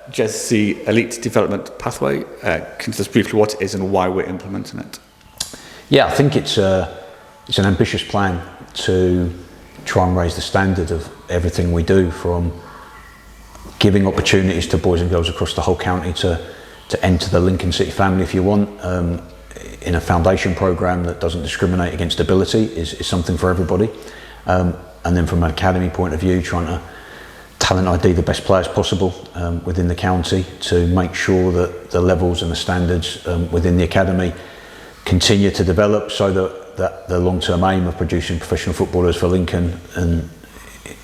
Jez, the elite development pathway, can you tell us briefly what it is and why we're implementing it? Yeah, I think it's an ambitious plan to try and raise the standard of everything we do, from giving opportunities to boys and girls across the whole county to enter the Lincoln City family, if you want, in a foundation programme that doesn't discriminate against ability is something for everybody. And then from an academy point of view, trying to talent ID the best players possible within the county to make sure that the levels and the standards within the academy continue to develop, so that the long-term aim of producing professional footballers for Lincoln and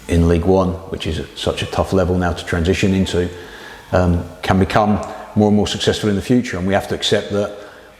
in League One, which is at such a tough level now to transition into, can become more and more successful in the future. And we have to accept that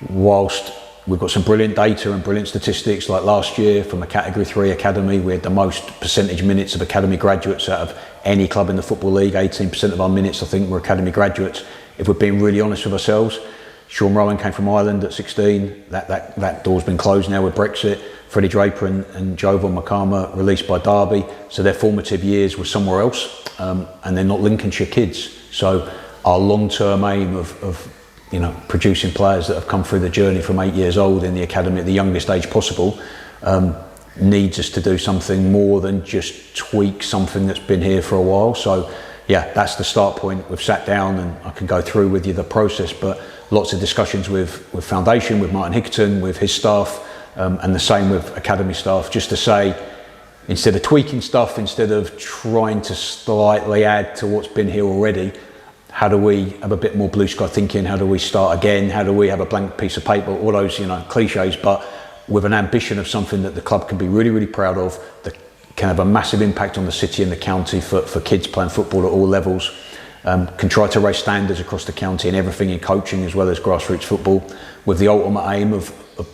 whilst we've got some brilliant data and brilliant statistics, like last year from a Category 3 academy, we had the most percentage minutes of academy graduates out of any club in the Football League. 18% of our minutes, I think, were academy graduates. If we're being really honest with ourselves, Sean Rowan came from Ireland at 16. That door's been closed now with Brexit. Freddie Draper and Jovan Makama released by Derby, so their formative years were somewhere else, and they're not Lincolnshire kids. So our long-term aim of producing players that have come through the journey from 8 years old in the academy at the youngest age possible needs us to do something more than just tweak something that's been here for a while. So yeah, that's the start point. We've sat down, and I can go through with you the process, but lots of discussions with Foundation, with Martin Hickerton, with his staff, and the same with academy staff, just to say, instead of tweaking stuff, instead of trying to slightly add to what's been here already, how do we have a bit more blue sky thinking? How do we start again? How do we have a blank piece of paper? All those cliches, but with an ambition of something that the club can be really, really proud of, that can have a massive impact on the city and the county for kids playing football at all levels. Can try to raise standards across the county and everything in coaching as well as grassroots football, with the ultimate aim of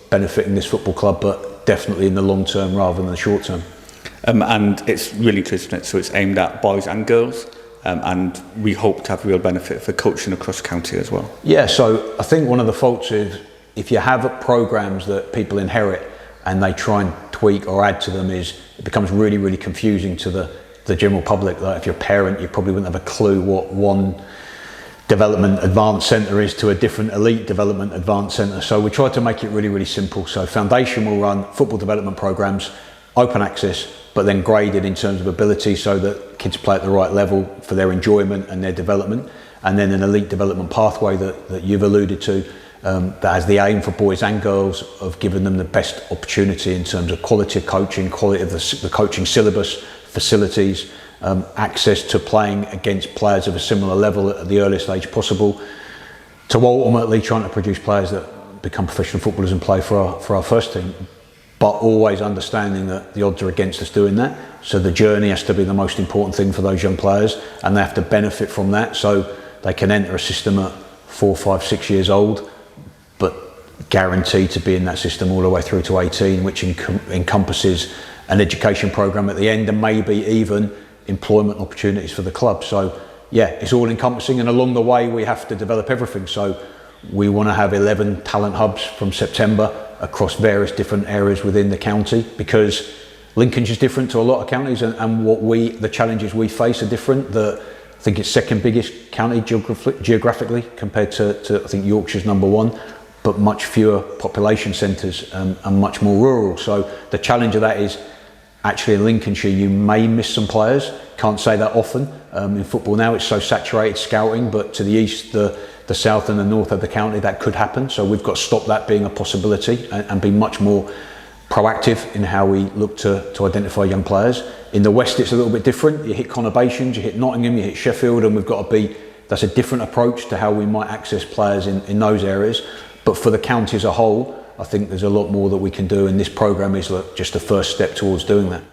benefiting this football club, but definitely in the long term rather than the short term. And it's really inclusive, so it's aimed at boys and girls, and we hope to have real benefit for coaching across the county as well. Yeah, so I think one of the faults is if you have programs that people inherit and they try and tweak or add to them, is it becomes really, really confusing to the general public. Like if you're a parent, you probably wouldn't have a clue what one development advanced centre is to a different elite development advanced centre. So we try to make it really, really simple. So Foundation will run football development programmes, open access, but then graded in terms of ability, so that kids play at the right level for their enjoyment and their development. And then an elite development pathway that you've alluded to, that has the aim for boys and girls of giving them the best opportunity in terms of quality of coaching, quality of the coaching syllabus, facilities, access to playing against players of a similar level at the earliest age possible, to ultimately trying to produce players that become professional footballers and play for our first team, but always understanding that the odds are against us doing that. So the journey has to be the most important thing for those young players, and they have to benefit from that, so they can enter a system at 4, 5, 6 years old, but guaranteed to be in that system all the way through to 18, which encompasses an education programme at the end, and maybe even employment opportunities for the club. So yeah, it's all encompassing, and along the way we have to develop everything. So we want to have 11 talent hubs from September across various different areas within the county, because Lincolnshire is different to a lot of counties, and the challenges we face are different. I think it's second biggest county geographically compared to I think Yorkshire's number 1, but much fewer population centres and much more rural. So the challenge of that is, actually in Lincolnshire you may miss some players. Can't say that often. In football now it's so saturated scouting, but to the east, the south and the north of the county that could happen. So we've got to stop that being a possibility and be much more proactive in how we look to identify young players. In the west it's a little bit different. You hit conurbations, you hit Nottingham, you hit Sheffield, and that's a different approach to how we might access players in those areas. But for the county as a whole, I think there's a lot more that we can do, and this programme is just the first step towards doing that.